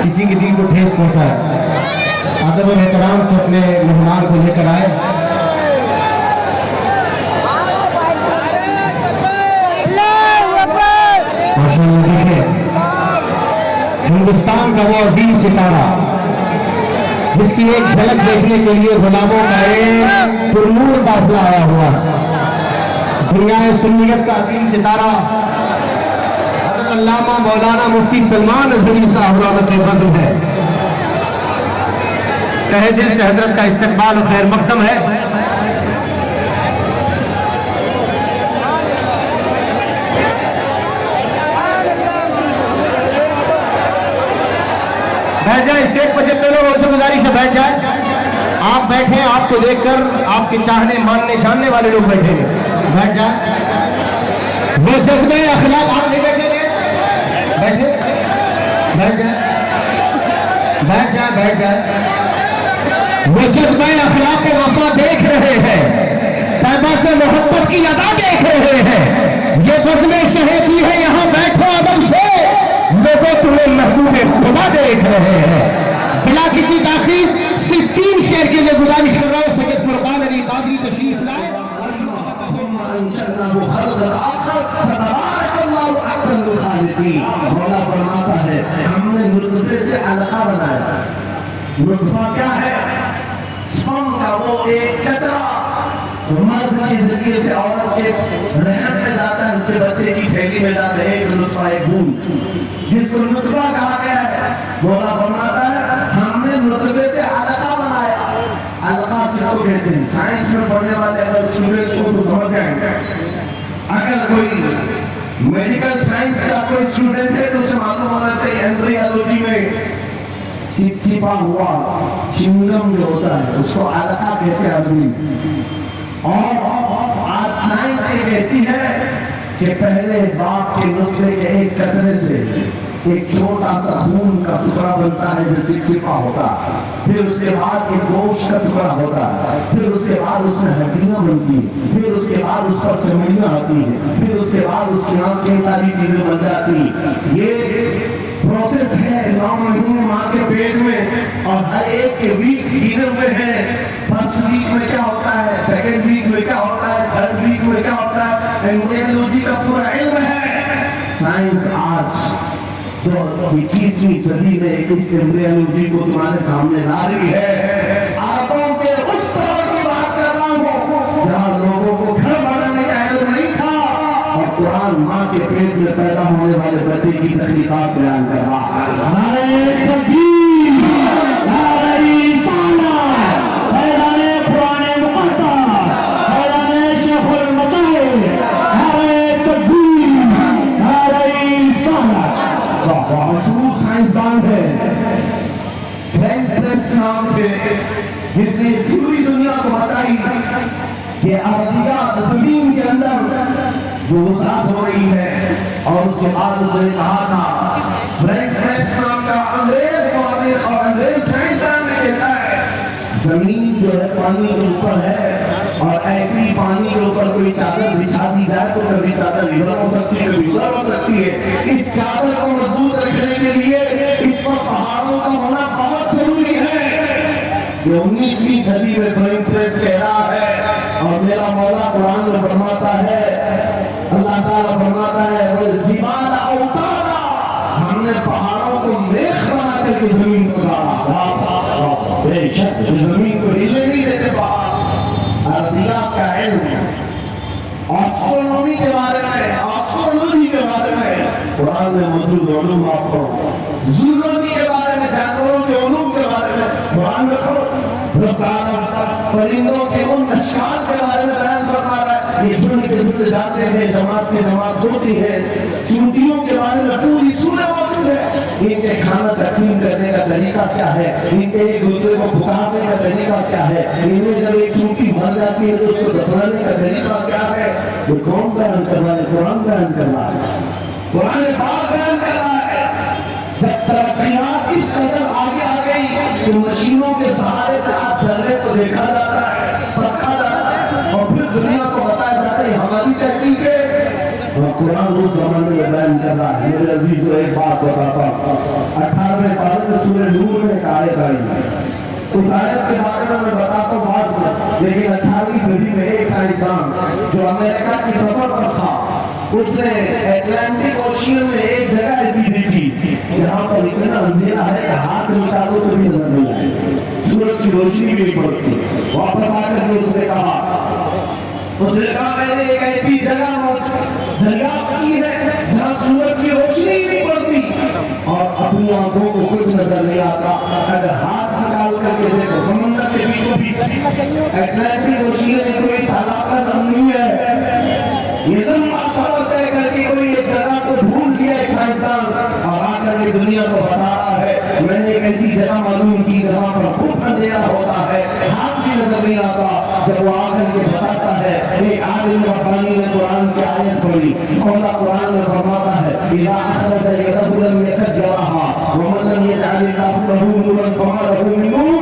کسی کے دل کو ٹھیس پہنچا ہے، ادب اور احترام سے اپنے مہمان کو لے کر آئے۔ ماشاءاللہ دیکھیں ہندوستان کا وہ عظیم ستارہ جس کی ایک جھلک دیکھنے کے لیے غلاموں کا ایک پرنور قافلہ آیا ہوا ہے، دنیا سنیت کا عظیم ستارہ حضرت علامہ مولانا مفتی سلمان اظہری صاحب رحمۃ بزم ہے۔ تہہ دل سے حضرت کا استقبال و خیر مقدم ہے۔ بیٹھ جائیں، اسٹیج پر جتنے لوگ ان سے گزارش ہے بیٹھ جائیں۔ آپ بیٹھیں، آپ کو دیکھ کر آپ کے چاہنے ماننے جاننے والے لوگ بیٹھیں گے، بیٹھ جائیں۔ وہ جذبہ اخلاق، آپ نہیں بیٹھیں گے، بیٹھیں، بیٹھ جائیں، بیٹھ جائیں، بیٹھ جائیں۔ وہ جذبہ اخلاق وفا دیکھ رہے ہیں، طیبہ سے محبت کی ادا دیکھ رہے ہیں، یہ بزم شہیدی ہے، یہاں بیٹھو ادب سے، لوگوں تمہیں محبوب خدا دیکھ رہے ہیں۔ بلا کسی تاخیر صرف 3 شعر کے لیے گزارش کر رہا ہوں، سید فرقان علی قادری تشریف لائے۔ مولا فرماتا ہے ہم نے نطفے سے علقہ بنایا۔ نطفہ کیا ہے؟ سپرم کا وہ ایک قطرہ جو مرد کے ذریعے سے عورت کے رحم میں جاتا ہے، اس کے بچے کی تھیلی میں جاتا ہے، ایک نطفہ، ایک بوند، جس کو نطفہ کہا گیا ہے۔ مولا فرماتا ہے ہم نے نطفے سے علقہ بنایا۔ علقہ کس کو کہتے ہیں؟ سائنس میں پڑھنے والے اگر اسٹوڈنٹس کو تو سمجھ جائیں گے۔ اگر کوئی میڈیکل سائنس کا کوئی اسٹوڈنٹ ہے تو اسے معلوم ہونا چاہیے ایمبریولوجی میں چپچپا ہوا چنگم جو ہوتا ہے اس کو علقہ کہتے ہیں عربی، اور آج سائنس یہ کہتی ہے کہ پہلے باپ کے نطفے کے ایک قطرے سے ایک چھوٹا سا خون کا ٹکڑا بنتا ہے جو چپچپا ہوتا ہے، پھر اس کے بعد ایک گوشت کا ٹکڑا ہوتا ہے، پھر اس کے بعد اس میں ہڈیاں بنتی ہیں، پھر اس کے بعد اس پر چمڑیاں آتی ہیں، پھر اس کے بعد اس کے نام کی ساری چیزیں بن جاتی ہیں۔ یہ پروسیس ہے 9 مہینے ماں کے پیٹ میں، اور ہر ایک کے ویک سیزن میں ہے۔ فرسٹ ویک میں کیا ہوتا ہے، سیکنڈ ویک میں کیا ہوتا ہے، تھرڈ ویک میں کیا ہوتا ہے، ایمبریولوجی کا پورا علم ہے۔ سائنس آج جو 21ویں صدی میں اس ایمبریولوجی کو تمہارے سامنے لا رہی ہے۔ عربوں کے اس دور کی بات کر رہا ہوں جہاں لوگوں کو گھر بنانے کا علم نہیں تھا، اور قرآن ماں کے پیٹ میں پیدا ہونے والے بچے کی تخلیقات بیان کر رہا ہے۔ نعرہ تکبیر، نعرہ رسالت، اعلان قرآن مقدس، اعلان شیخ المشاہیر، نعرہ تکبیر، نعرہ رسالت۔ مشہور سائنسدان ہے فرینک پریس نام سے، جس نے پوری دنیا کو بتائی کہ ارضیات زمین کے اندر جو وسعت ہو رہی ہے، اور اس کے بعد اس نے کہا تھا، فرینک پریس نام کا انگریز مورخ اور انگریز سائنسدان نے کہتا ہے زمین جو ہے پانی کے اوپر ہے، اور ایسی پانی کے اوپر کوئی چادر بچھا دی جائے تو کبھی چادر ادھر ہو سکتی ہے، کبھی ادھر ہو سکتی ہے۔ اس چادر کو مضبوط رکھنے کے لیے اس پر پہاڑوں کا ہونا بہت ضروری ہے۔ یہ 19ویں صدی میں فرینک پریس کہہ رہا ہے، اور میرا مولا قرآن میں فرماتا ہے، اللہ تعالیٰ فرماتا ہے وَالْجِبَالَ أَوْتَادًا، ہم نے پہاڑوں کو میخ بنا کر کے زمین کو ڈالا۔ بے شک زمین کو ہلنے نہیں دیتے پہاڑ۔ ارضیات کا علم، آسٹرونومی کے بارے میں، آسٹرونومی کے بارے میں قرآن میں موجود علوم آپ کو، زولوجی کے بارے میں، جانوروں کے علوم کے بارے میں قرآن میں پڑھو۔ رب تعالیٰ پرندوں کے ان اشکال کے بارے میں بیان فرما رہا ہے، یہ جھنڈ کے جھنڈ جاتے ہیں، جماعت کے جماعت ہوتی ہے۔ چونٹیوں کے بارے میں پوری سورہ موجود ہے، ان کے کھانا تقسیم کرنے کا طریقہ کیا ہے، ان کے ایک دوسرے کو پکارنے کا طریقہ کیا ہے، انہیں جب ایک چونٹی مر جاتی ہے تو اس کو دفنانے کا طریقہ کیا ہے، یہ کون بیان کر رہا ہے؟ قرآن بیان کر رہا ہے، قرآن پاک بیان کر رہا ہے۔ جب ترقیات اس قدر آگے آ گئی کہ مشینوں کے سہارے سے آپ ذرے کو دیکھا جاتا ہے، پرکھا جاتا ہے، اور پھر دنیا کو بتایا جاتا ہے ہماری تحقیق ہے، اور قرآن اس زمانے میں بیان کر رہا ہے۔ میرے عزیزو ایک بات بتاتا ہوں، میں سورہ نور میں ایک آیت آئی ہے، اس آیت کے بارے میں بتاتا ہوں بعد میں، لیکن 18ویں صدی میں ایک سائنسدان جو امریکہ کی سفر پر تھا، اس نے اٹلانٹک اوشین میں ایک جگہ ایسی دیکھی جہاں پر اتنا اندھیرا ہے کہ ہاتھ نکالو تو بھی نظر نہیں آئے، سورج کی روشنی بھی نہیں پڑتی۔ واپس آ کر کے اس نے کہا میں نے ایک ایسی جگہ دریافت کی ہے جہاں سورج کی روشنی ہی نہیں پڑتی اور اپنی آنکھوں کو کچھ نظر نہیں آتا، اگر ہاتھ نکال کر کے دیکھو سمندر کے بیچوں بیچ اٹلانٹک اوشین میں کوئی تالاب کا نام نہیں ہے، یہ دم طے کر کے کوئی ایک جگہ کو ڈھونڈ لیا ایک سائنسدان اور آ کر کے دنیا کو بتا رہا ہے میں نے ایک ایسی جگہ معلوم کی جہاں پر خوب اندھیرا ہوتا ہے، ہاتھ بھی نظر نہیں آتا۔ جب وہ آ کر کے بتاتا ہے، ایک عالم ربانی نے قرآن کی آیت پڑھی، مولا قرآن میں فرماتا ہے اذا اخرج يده لم يكد يراها ومن لم يجعل الله له نورا فما له من نور۔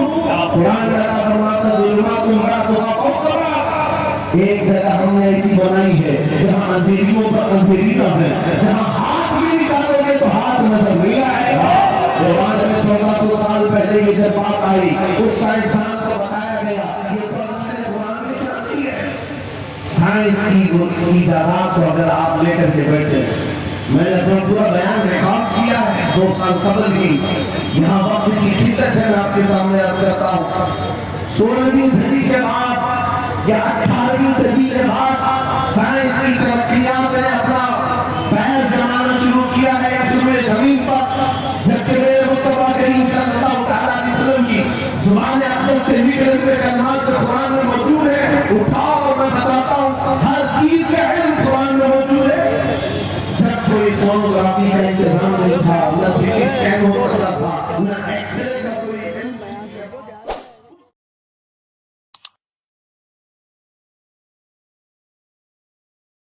قرآن میں اللہ فرماتا ہے ظلمات بعضها فوق بعض، ایک جگہ ہم نے ایسی بنائی ہے جہاں اندھیریوں پر اندھیری نہ ہے، جہاں ہاتھ بھی نکالو گے تو ہاتھ نظر نہیں آئے گا۔ قرآن میں 1400 سال پہلے یہ جب بات آئی اس سائنسدان کو بتایا گیا یہ قرآن میں چلتی ہے۔ سائنس کی ایجادات کو اگر آپ لے کر کے بیٹھے، میں نے اپنا پورا بیان ریکارڈ کیا ہے 2 سال قبل کی، یہاں وقت کی قلت ہے، میں آپ کے سامنے عرض کرتا ہوں 16ویں صدی کے بعد یا 18ویں صدی کے بعد سائنس کی ترقیات نے اپنا پیر جمانا شروع کیا ہے اس روئے زمین پر، جبکہ میرے مصطفیٰ کریم صلی اللہ تعالیٰ علیہ وسلم کی زبان اقدس سے نکلے ہوئے کلمات جو قرآن میں موجود ہے، اٹھاؤ اور میں بتاتا ہوں ہر چیز کا علم قرآن میں موجود ہے۔ جب کوئی سونوگرافی کا